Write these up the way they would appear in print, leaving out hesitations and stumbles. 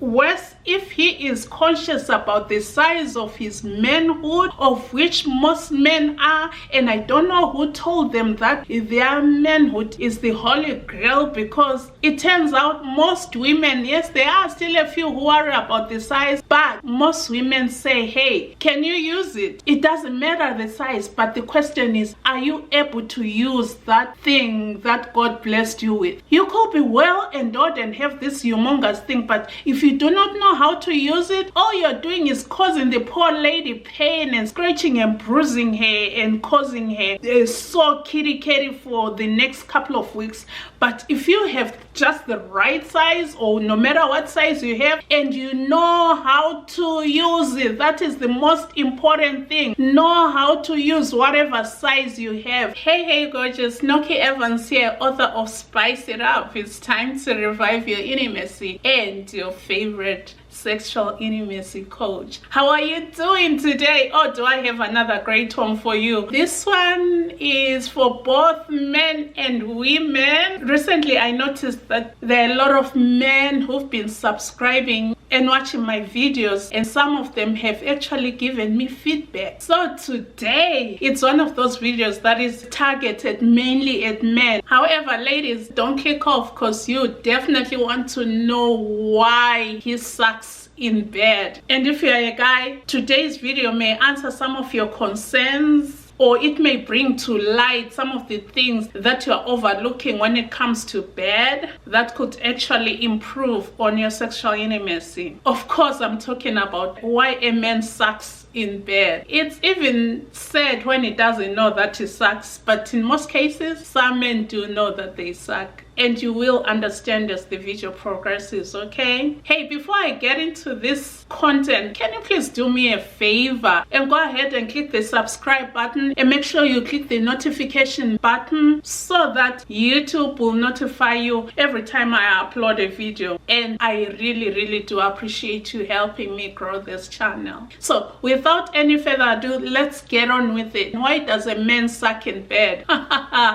Worse, if he is conscious about the size of his manhood, of which most men are, and I don't know who told them that their manhood is the holy grail, because it turns out most women, yes, there are still a few who worry about the size, but most women say, hey, can you use it? It doesn't matter the size, but the question is, are you able to use that thing that God blessed you with? You could be well endowed and have this humongous thing, but if you do not know how to use it, all you're doing is causing the poor lady pain and scratching and bruising her and causing her so kitty for the next couple of weeks. But if you have just the right size, or no matter what size you have, and you know how to use it, that is the most important thing. Know how to use whatever size you have. Hey gorgeous, Nokie Evans here, author of Spice It Up. It's time to revive your intimacy and your favorite sexual intimacy coach. How are you doing today? Oh, do I have another great one for you? This one is for both men and women. Recently I noticed that there are a lot of men who've been subscribing and watching my videos, and some of them have actually given me feedback. So today it's one of those videos that is targeted mainly at men. However, ladies, don't click off, because you definitely want to know why he sucks in bed. And if you're a guy, today's video may answer some of your concerns, or it may bring to light some of the things that you're overlooking when it comes to bed that could actually improve on your sexual intimacy. Of course, I'm talking about why a man sucks in bed. It's even said when he doesn't know that he sucks, but in most cases, some men do know that they suck. And you will understand as the video progresses, okay? Hey, before I get into this content, can you please do me a favor and go ahead and click the subscribe button, and make sure you click the notification button so that YouTube will notify you every time I upload a video. And I really do appreciate you helping me grow this channel. So without any further ado, let's get on with it. Why does a man suck in bed?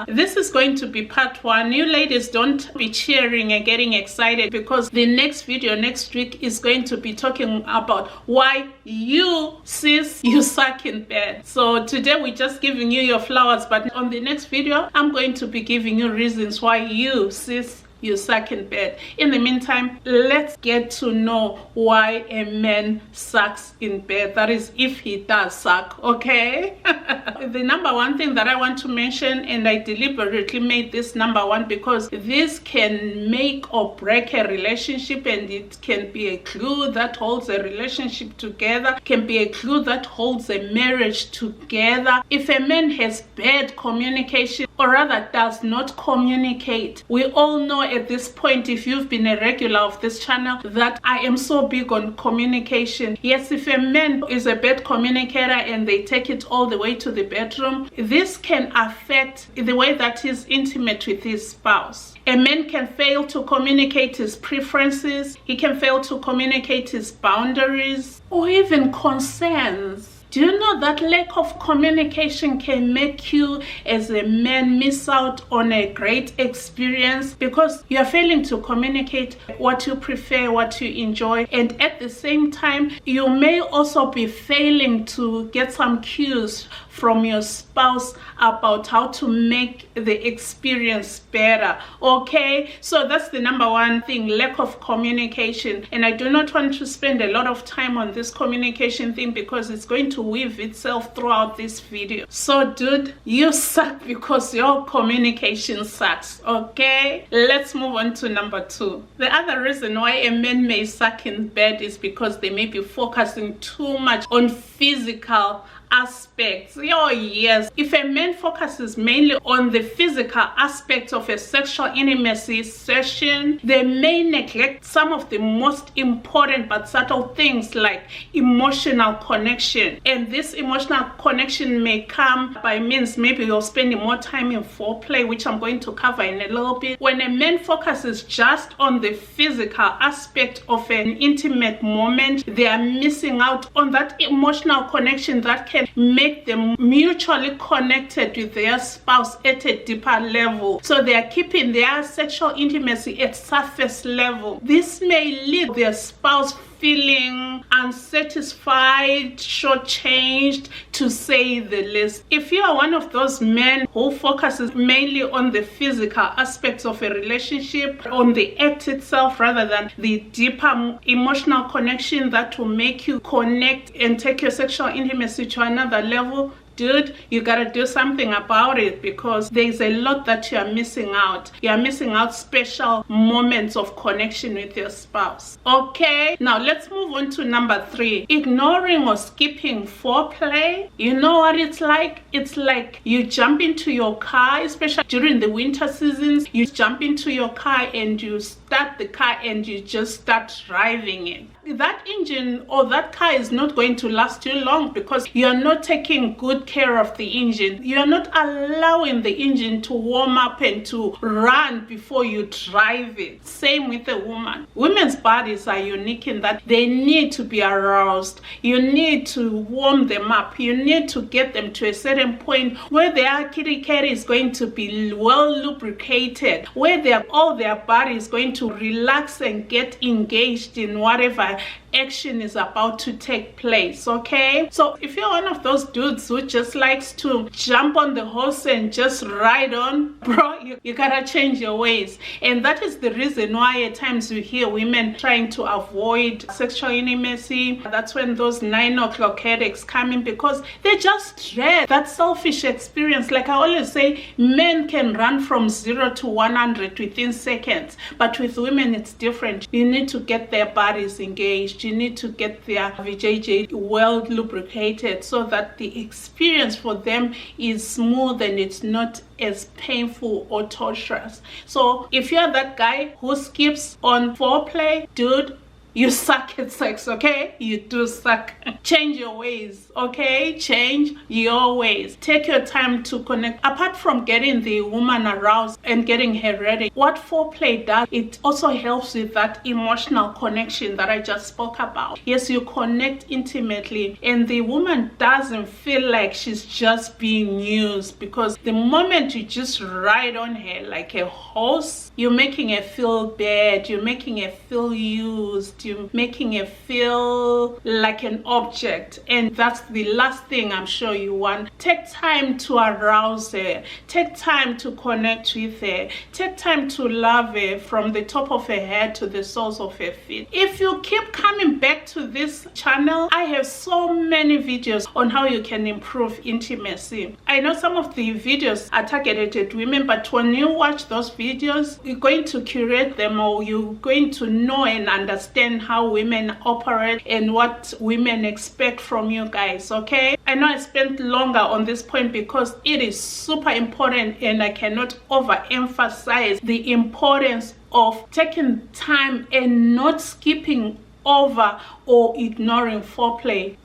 This is going to be part one. You ladies, don't be cheering and getting excited, because the next video next week is going to be talking about why you sis you suck in bed. So today we're just giving you your flowers, but on the next video I'm going to be giving you reasons why you sis you suck in bed. In the meantime, let's get to know why a man sucks in bed. That is, if he does suck, okay? The number one thing that I want to mention, and I deliberately made this number one because this can make or break a relationship, and it can be a glue that holds a relationship together, can be a glue that holds a marriage together. If a man has bad communication, or rather does not communicate, we all know at this point, if you've been a regular of this channel, that I am so big on communication. Yes, if a man is a bad communicator and they take it all the way to the bedroom, this can affect the way that he's intimate with his spouse. A man can fail to communicate his preferences, he can fail to communicate his boundaries, or even concerns. Do you know that lack of communication can make you as a man miss out on a great experience, because you are failing to communicate what you prefer, what you enjoy, and at the same time you may also be failing to get some cues from your spouse about how to make the experience better, okay? So that's the number one thing, lack of communication. And I do not want to spend a lot of time on this communication thing, because it's going to weave itself throughout this video. So dude, you suck because your communication sucks, okay? Let's move on to number two. The other reason why a man may suck in bed is because they may be focusing too much on physical aspects. Oh yes, if a man focuses mainly on the physical aspects of a sexual intimacy session, they may neglect some of the most important but subtle things like emotional connection. And this emotional connection may come by means, maybe you're spending more time in foreplay, which I'm going to cover in a little bit. When a man focuses just on the physical aspect of an intimate moment, they are missing out on that emotional connection that can can make them mutually connected with their spouse at a deeper level. So they are keeping their sexual intimacy at surface level. This may lead their spouse feeling unsatisfied, shortchanged, to say the least. If you are one of those men who focuses mainly on the physical aspects of a relationship, on the act itself rather than the deeper emotional connection that will make you connect and take your sexual intimacy to another level, dude, you gotta do something about it, because there's a lot that you are missing out. You are missing out special moments of connection with your spouse. Okay, now let's move on to number 3. Ignoring or skipping foreplay. You know what it's like? It's like you jump into your car, especially during the winter seasons. You jump into your car and you start the car and you just start driving it. That engine or that car is not going to last too long, because you're not taking good care of the engine. You're not allowing the engine to warm up and to run before you drive it. Same with a woman. Women's bodies are unique in that they need to be aroused. You need to warm them up. You need to get them to a certain point where their kitty cat is going to be well lubricated, where all their body is going to relax and get engaged in whatever action is about to take place. Okay, so if you're one of those dudes who just likes to jump on the horse and just ride on, bro, you gotta change your ways. And that is the reason why at times you hear women trying to avoid sexual intimacy. That's when those 9 o'clock headaches come in, because they just dread that selfish experience. Like I always say, men can run from 0 to 100 within seconds, but with women it's different. You need to get their bodies engaged. You need to get their VJJ well lubricated so that the experience for them is smooth and it's not as painful or torturous. So if you're that guy who skips on foreplay, dude, you suck at sex. Okay, you do suck. Change your ways. Okay, change your ways. Take your time to connect. Apart from getting the woman aroused and getting her ready, what foreplay does, it also helps with that emotional connection that I just spoke about. Yes, you connect intimately and the woman doesn't feel like she's just being used, because the moment you just ride on her like a horse, you're making her feel bad, you're making her feel used, you're making her feel like an object, and that's the last thing I'm sure you want. Take time to arouse her, take time to connect with her, take time to love her from the top of her head to the soles of her feet. If you keep coming back to this channel, I have so many videos on how you can improve intimacy. I know some of the videos are targeted at women, but when you watch those videos, you're going to curate them, or you're going to know and understand how women operate and what women expect from you guys. Okay, I know I spent longer on this point because it is super important, and I cannot overemphasize the importance of taking time and not skipping over or ignoring foreplay.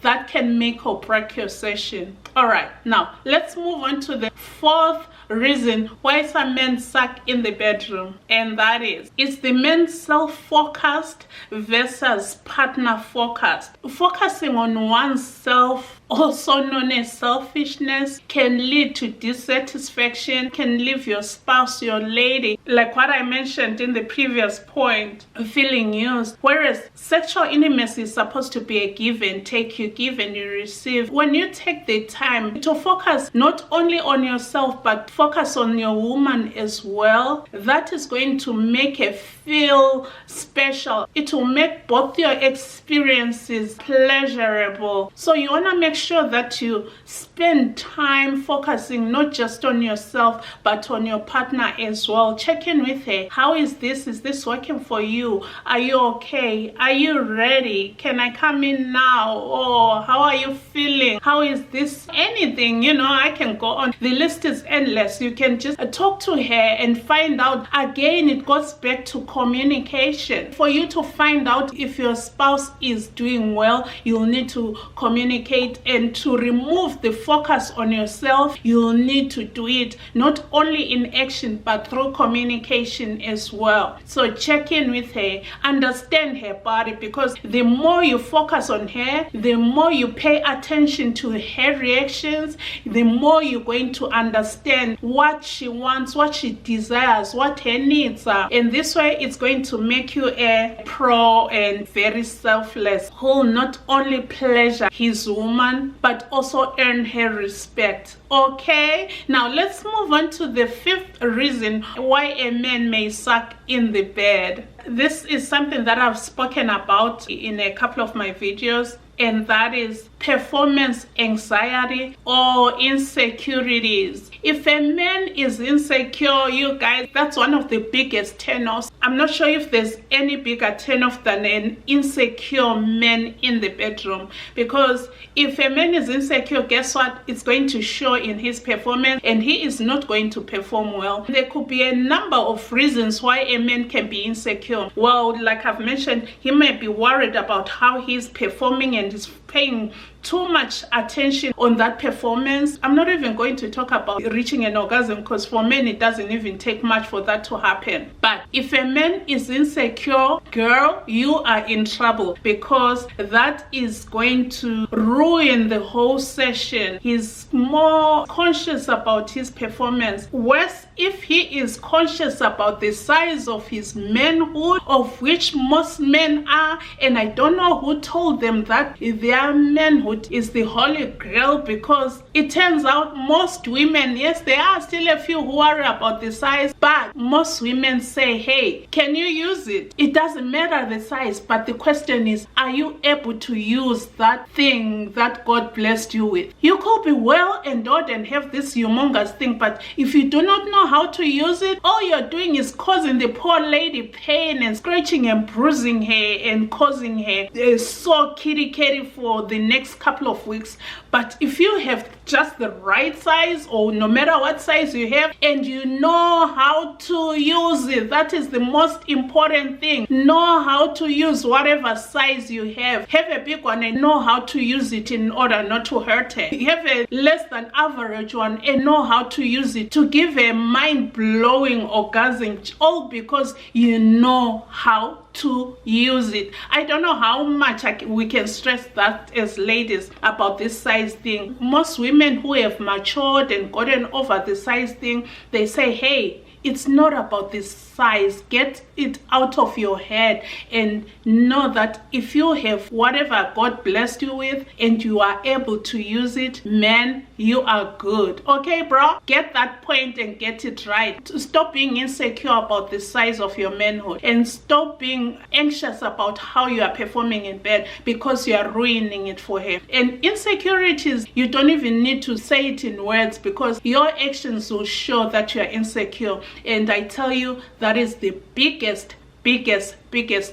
That can make or break your session. All right, now let's move on to the 4th reason why some men suck in the bedroom, and that is, it's the men self-focused versus partner focused. Focusing on oneself, also known as selfishness, can lead to dissatisfaction, can leave your spouse, your lady, like what I mentioned in the previous point, feeling used. Whereas sexual intimacy is supposed to be a give and take. You give and you receive. When you take the time to focus not only on yourself but focus on your woman as well, that is going to make her feel special. It will make both your experiences pleasurable. So you want to make sure that you spend time focusing not just on yourself but on your partner as well. Check in with her. How is this? Is this working for you? Are you okay? Are you ready? Can I come in now? Or how are you feeling? How is this? Anything, you know, I can go on. The list is endless. You can just talk to her and find out. Again, it goes back to communication. For you to find out if your spouse is doing well, you'll need to communicate and to remove the focus on yourself, you'll need to do it not only in action but through communication as well. So check in with her, understand her body, because the more you focus on her, the more you pay attention to her reactions, the more you're going to understand what she wants, what she desires, what her needs are. And this way it's going to make you a pro and very selfless, who'll not only pleasure his woman but also earn her respect. Okay, now let's move on to the fifth reason why a man may suck in the bed. This is something that I've spoken about in a couple of my videos, and that is performance anxiety or insecurities. If a man is insecure, you guys, that's one of the biggest turn-offs. I'm not sure if there's any bigger turn-off than an insecure man in the bedroom, because if a man is insecure, guess what? It's going to show in his performance, and he is not going to perform well. There could be a number of reasons why a man can be insecure. Well, like I've mentioned, he may be worried about how he's performing and is paying too much attention on that performance. I'm not even going to talk about reaching an orgasm, because for men it doesn't even take much for that to happen. But if a man is insecure, girl, you are in trouble, because that is going to ruin the whole session. He's more conscious about his performance. Worse, if he is conscious about the size of his manhood, of which most men are, and I don't know who told them that their manhood is the holy grail, because it turns out most women, yes, there are still a few who worry about the size, but most women say, hey, can you use it? It doesn't matter the size, but the question is, are you able to use that thing that God blessed you with? You could be well endowed and have this humongous thing, but if you do not know how to use it, all you're doing is causing the poor lady pain and scratching and bruising her and causing her so kitty for the next couple of weeks. But if you have just the right size, or no matter what size you have, and you know how to use it, that is the most important thing. Know how to use whatever size you have. Have a big one and know how to use it in order not to hurt her. Have a less than average one and know how to use it to give a mind-blowing orgasm, all because you know how to use it. I don't know how much we can stress that as ladies about this size thing. Most women who have matured and gotten over the size thing, they say, hey, it's not about this size. Get it out of your head and know that if you have whatever God blessed you with and you are able to use it, man, you are good. Okay, bro? Get that point and get it right. Stop being insecure about the size of your manhood, and stop being anxious about how you are performing in bed, because you are ruining it for him. And insecurities, you don't even need to say it in words, because your actions will show that you are insecure. And I tell you, that is the biggest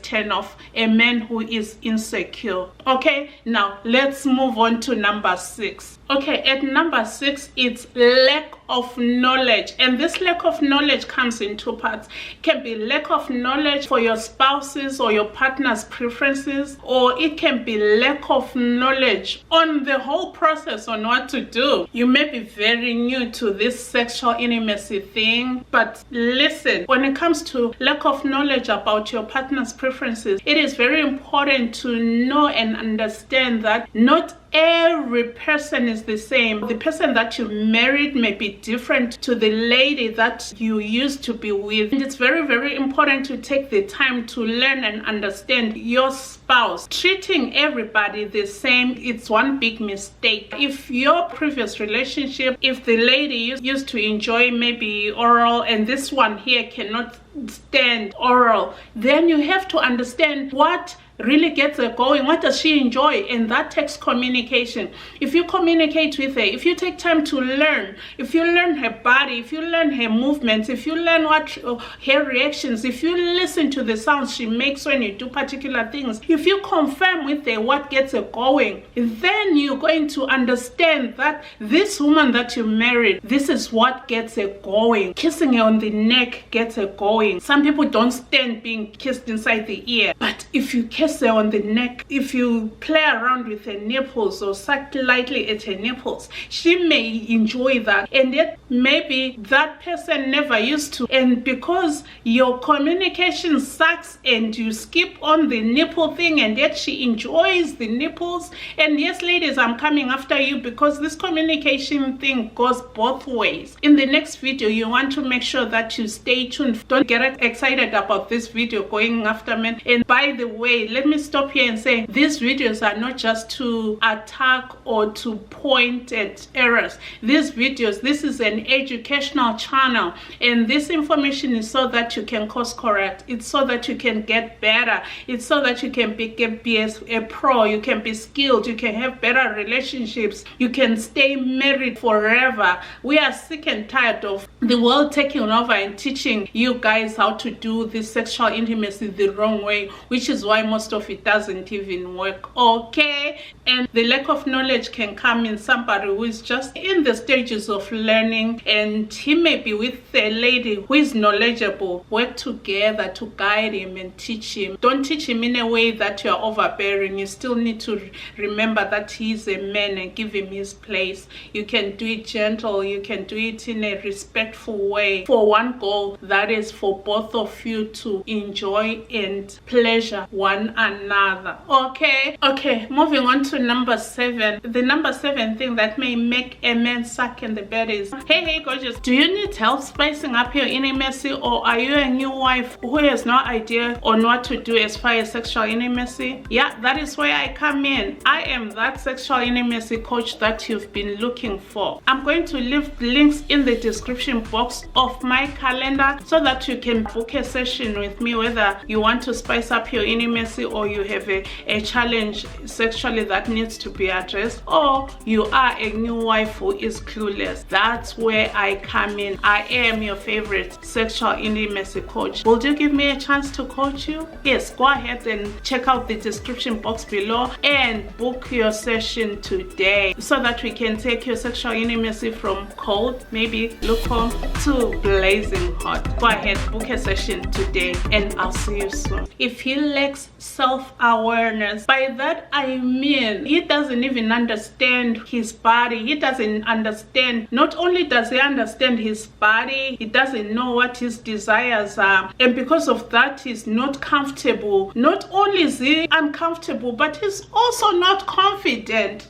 turn off, a man who is insecure. Okay, now let's move on to number 6. Okay, at number 6, it's lack of knowledge, and this lack of knowledge comes in two parts. It can be lack of knowledge for your spouses or your partner's preferences, or it can be lack of knowledge on the whole process on what to do. You may be very new to this sexual intimacy thing, but listen, when it comes to lack of knowledge about your partner's preferences, it is very important to know and understand that not every person is the same. The person that you married may be different to the lady that you used to be with, and it's very important to take the time to learn and understand your spouse. Treating everybody the same, it's one big mistake. If your previous relationship, if the lady used to enjoy maybe oral and this one here cannot stand oral, then you have to understand what really gets her going. What does she enjoy? And that takes communication. If you communicate with her, if you take time to learn, if you learn her body, if you learn her movements, if you learn what her reactions, if you listen to the sounds she makes when you do particular things, if you confirm with her what gets her going, then you're going to understand that this woman that you married, this is what gets her going. Kissing her on the neck gets her going. Some people don't stand being kissed inside the ear, but if you kiss let's say on the neck, if you play around with her nipples or suck lightly at her nipples, she may enjoy that, and yet maybe that person never used to, and because your communication sucks and you skip on the nipple thing, and yet she enjoys the nipples. And yes, ladies, I'm coming after you because this communication thing goes both ways. In the next video, you want to make sure that you stay tuned. Don't get excited about this video going after men. And by the way, let me stop here and say these videos are not just to attack or to point at errors. These videos, this is an educational channel, and this information is so that you can course correct. It's so that you can get better. It's so that you can be a pro, you can be skilled, you can have better relationships, you can stay married forever. We are sick and tired of the world taking over and teaching you guys how to do this sexual intimacy the wrong way, which is why most of it doesn't even work. Okay, and the lack of knowledge can come in somebody who is just in the stages of learning, and he may be with a lady who is knowledgeable. Work together to guide him and teach him. Don't teach him in a way that you are overbearing. You still need to remember that he is a man and give him his place. You can do it gentle, you can do it in a respectful way, for one goal, that is for both of you to enjoy and pleasure one another. Okay, moving on to number 7. The number 7 thing that may make a man suck in the bed is, hey gorgeous, do you need help spicing up your intimacy, or are you a new wife who has no idea on what to do as far as sexual intimacy? Yeah, that is where I come in. I am that sexual intimacy coach that you've been looking for. I'm going to leave links in the description box of my calendar so that you can book a session with me, whether you want to spice up your intimacy or you have a challenge sexually that needs to be addressed, or you are a new wife who is clueless. That's where I come in. I am your favorite sexual intimacy coach. Will you give me a chance to coach you? Yes, go ahead and check out the description box below and book your session today so that we can take your sexual intimacy from cold, maybe lukewarm, to blazing hot. Go ahead, book a session today, and I'll see you soon. If he lacks self-awareness, by that I mean he doesn't even understand his body. He doesn't understand, not only does he understand his body, he doesn't know what his desires are, and because of that he's not comfortable. Not only is he uncomfortable, but he's also not confident.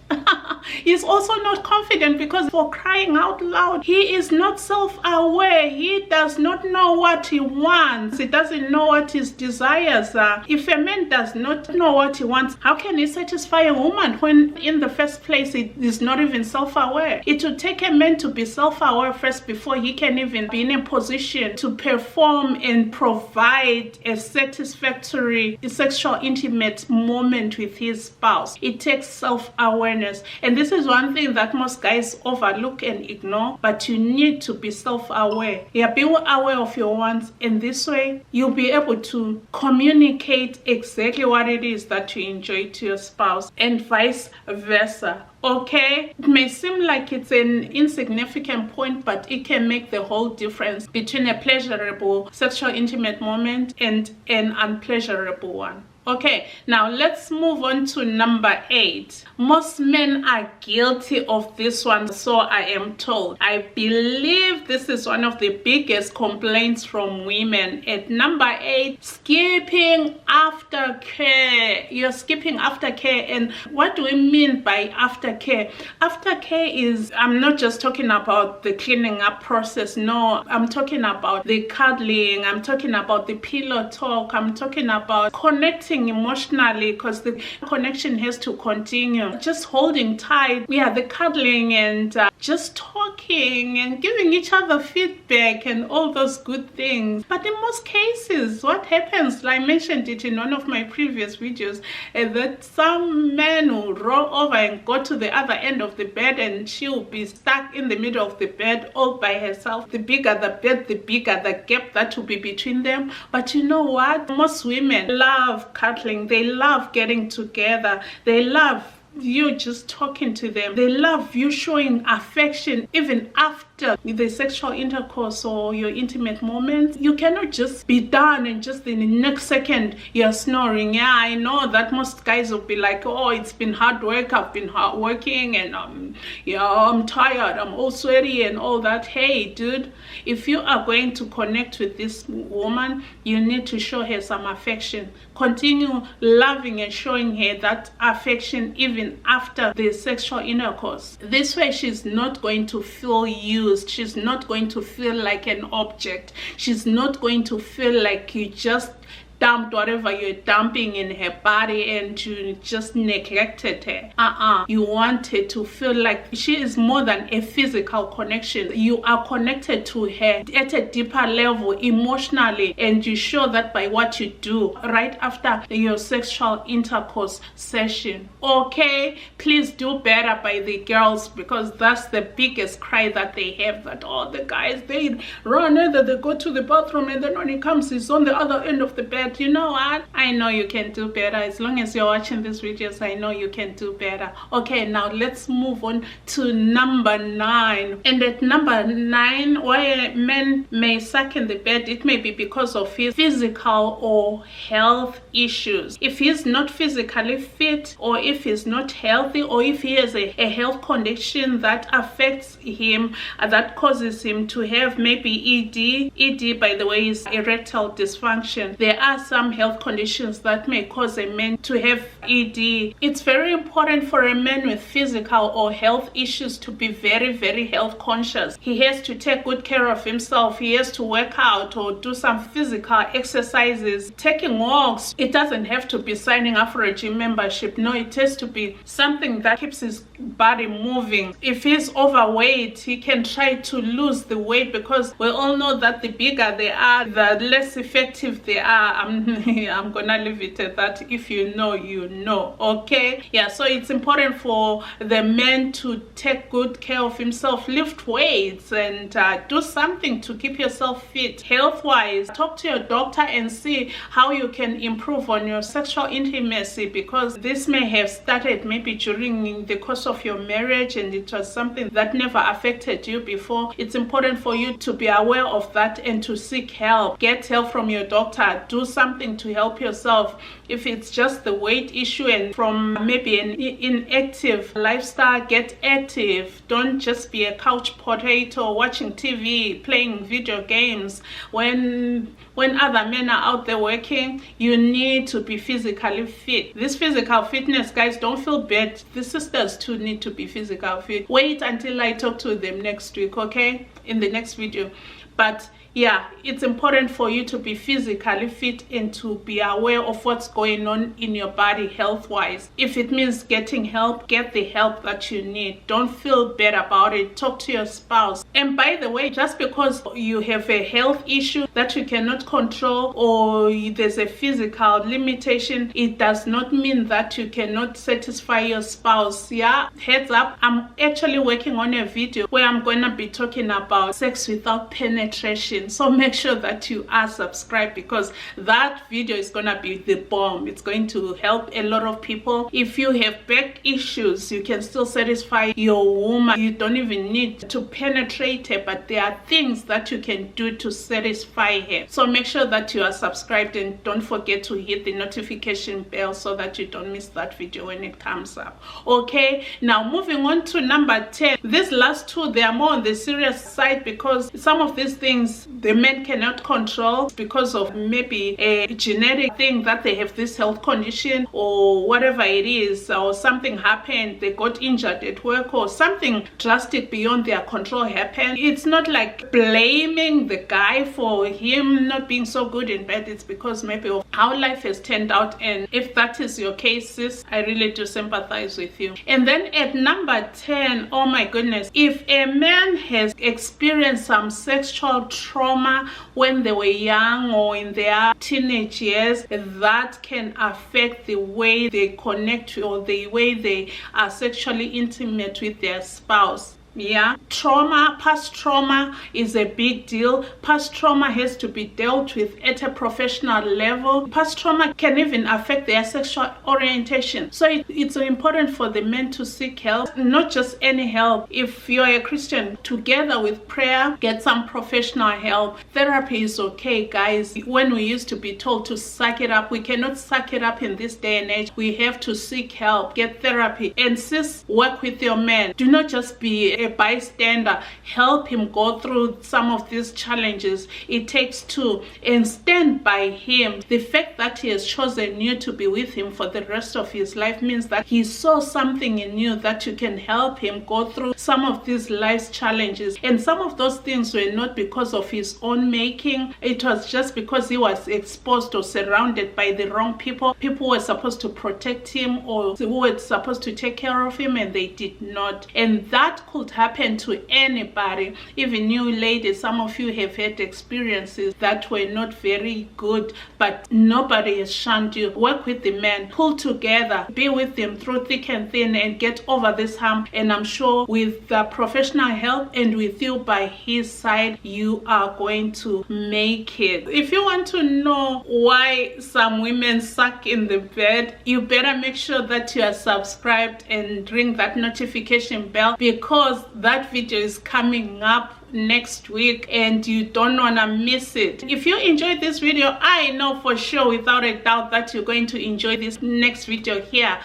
He's also not confident because, for crying out loud, he is not self-aware. He does not know what he wants. He doesn't know what his desires are. If a man does not know what he wants, how can he satisfy a woman when in the first place he is not even self-aware? It will take a man to be self-aware first before he can even be in a position to perform and provide a satisfactory sexual intimate moment with his spouse. It takes self-awareness, and this is one thing that most guys overlook and ignore, but you need to be self-aware. Yeah, be aware of your wants, and this way you'll be able to communicate exactly what it is that you enjoy to your spouse, and vice versa. Okay, it may seem like it's an insignificant point, but it can make the whole difference between a pleasurable sexual intimate moment and an unpleasurable one. Okay, now let's move on to number 8. Most men are guilty of this one, so I am told. I believe this is one of the biggest complaints from women. At number 8, skipping aftercare. You're skipping aftercare, and what do we mean by aftercare? Aftercare is, I'm not just talking about the cleaning up process. No, I'm talking about the cuddling. I'm talking about the pillow talk. I'm talking about connecting emotionally, because the connection has to continue. Just holding tight, yeah, the cuddling, and just talking and giving each other feedback and all those good things. But in most cases, what happens, I mentioned it in one of my previous videos, that some men will roll over and go to the other end of the bed, and she'll be stuck in the middle of the bed all by herself. The bigger the bed, the bigger the gap that will be between them. But you know what? Most women love cuddling. They love getting together. They love you just talking to them. They love you showing affection even after the sexual intercourse or your intimate moments. You cannot just be done and just in the next second you're snoring. Yeah, I know that most guys will be like, oh, it's been hard work, I've been hard working, and I'm tired, I'm all sweaty and all that. Hey dude, if you are going to connect with this woman, you need to show her some affection. Continue loving and showing her that affection even after the sexual intercourse. This way she's not going to feel used. She's not going to feel like an object. She's not going to feel like you just dumped whatever you're dumping in her body and you just neglected her. You want her to feel like she is more than a physical connection. You are connected to her at a deeper level emotionally, and you show that by what you do right after your sexual intercourse session. Okay, please do better by the girls, because that's the biggest cry that they have, that all the guys, they run either they go to the bathroom and then when he comes he's on the other end of the bed. You know what? I know you can do better. As long as you're watching these videos, I know you can do better. Okay, now let's move on to number 9. And at number 9, why men may suck in the bed, it may be because of his physical or health issues. If he's not physically fit, or if he's not healthy, or if he has a health condition that affects him, that causes him to have maybe ED. ED, by the way, is erectile dysfunction. There are some health conditions that may cause a man to have ED. It's very important for a man with physical or health issues to be very, very health conscious. He has to take good care of himself. He has to work out or do some physical exercises, taking walks. It doesn't have to be signing up for a gym membership. No, it has to be something that keeps his body moving. If he's overweight, he can try to lose the weight, because we all know that the bigger they are, the less effective they are. I'm gonna leave it at that. If you know, you know. Okay, yeah, so it's important for the man to take good care of himself, lift weights, and do something to keep yourself fit health wise. Talk to your doctor and see how you can improve on your sexual intimacy, because this may have started maybe during the course of your marriage and it was something that never affected you before. It's important for you to be aware of that and to seek help. Get help from your doctor. Do something to help yourself. If it's just the weight issue and from maybe an inactive lifestyle, get active. Don't just be a couch potato watching TV, playing video games. When other men are out there working, you need to be physically fit. This physical fitness, guys, don't feel bad. The sisters too need to be physical fit. Wait until I talk to them next week, okay, in the next video. But yeah, it's important for you to be physically fit and to be aware of what's going on in your body health wise. If it means getting help, get the help that you need. Don't feel bad about it. Talk to your spouse. And by the way, just because you have a health issue that you cannot control, or there's a physical limitation, it does not mean that you cannot satisfy your spouse. Yeah, heads up, I'm actually working on a video where I'm going to be talking about sex without penetration. So make sure that you are subscribed, because that video is gonna be the bomb. It's going to help a lot of people. If you have back issues, you can still satisfy your woman. You don't even need to penetrate her, but there are things that you can do to satisfy her. So make sure that you are subscribed, and don't forget to hit the notification bell so that you don't miss that video when it comes up. Okay, now moving on to number 10. These last two, they are more on the serious side, because some of these things the men cannot control because of maybe a genetic thing that they have this health condition or whatever it is, or something happened, they got injured at work, or something drastic beyond their control happened. It's not like blaming the guy for him not being so good in bed. It's because maybe of how life has turned out. And if that is your case, sis, I really do sympathize with you. And then at number 10, oh my goodness, if a man has experienced some sexual trauma when they were young or in their teenage years, that can affect the way they connect or the way they are sexually intimate with their spouse. Yeah, trauma, past trauma is a big deal. Past trauma has to be dealt with at a professional level. Past trauma can even affect their sexual orientation. So it's important for the men to seek help, not just any help. If you're a Christian, together with prayer, get some professional help. Therapy is okay, guys. When we used to be told to suck it up, we cannot suck it up in this day and age. We have to seek help, get therapy, and sis, work with your man. Do not just be a bystander. Help him go through some of these challenges. It takes two, and stand by him. The fact that he has chosen you to be with him for the rest of his life means that he saw something in you that you can help him go through some of these life's challenges. And some of those things were not because of his own making. It was just because he was exposed or surrounded by the wrong people. People were supposed to protect him or who were supposed to take care of him, and they did not. And that could happen to anybody. Even you ladies, some of you have had experiences that were not very good, but nobody has shunned you. Work with the man, pull together, be with him through thick and thin, and get over this hump. And I'm sure with the professional help and with you by his side, you are going to make it. If you want to know why some women suck in the bed, you better make sure that you are subscribed and ring that notification bell, because that video is coming up next week and you don't want to miss it. If you enjoyed this video, I know for sure without a doubt that you're going to enjoy this next video here.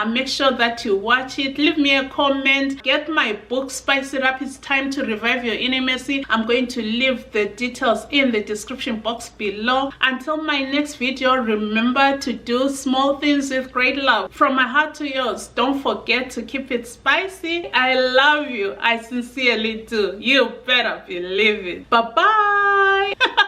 Make sure that you watch it, leave me a comment, get my book Spice It Up, It's Time to Revive Your Intimacy. I'm going to leave the details in the description box below. Until my next video, remember to do small things with great love. From my heart to yours, don't forget to keep it spicy. I love you, I sincerely do. You better believe it. Bye bye.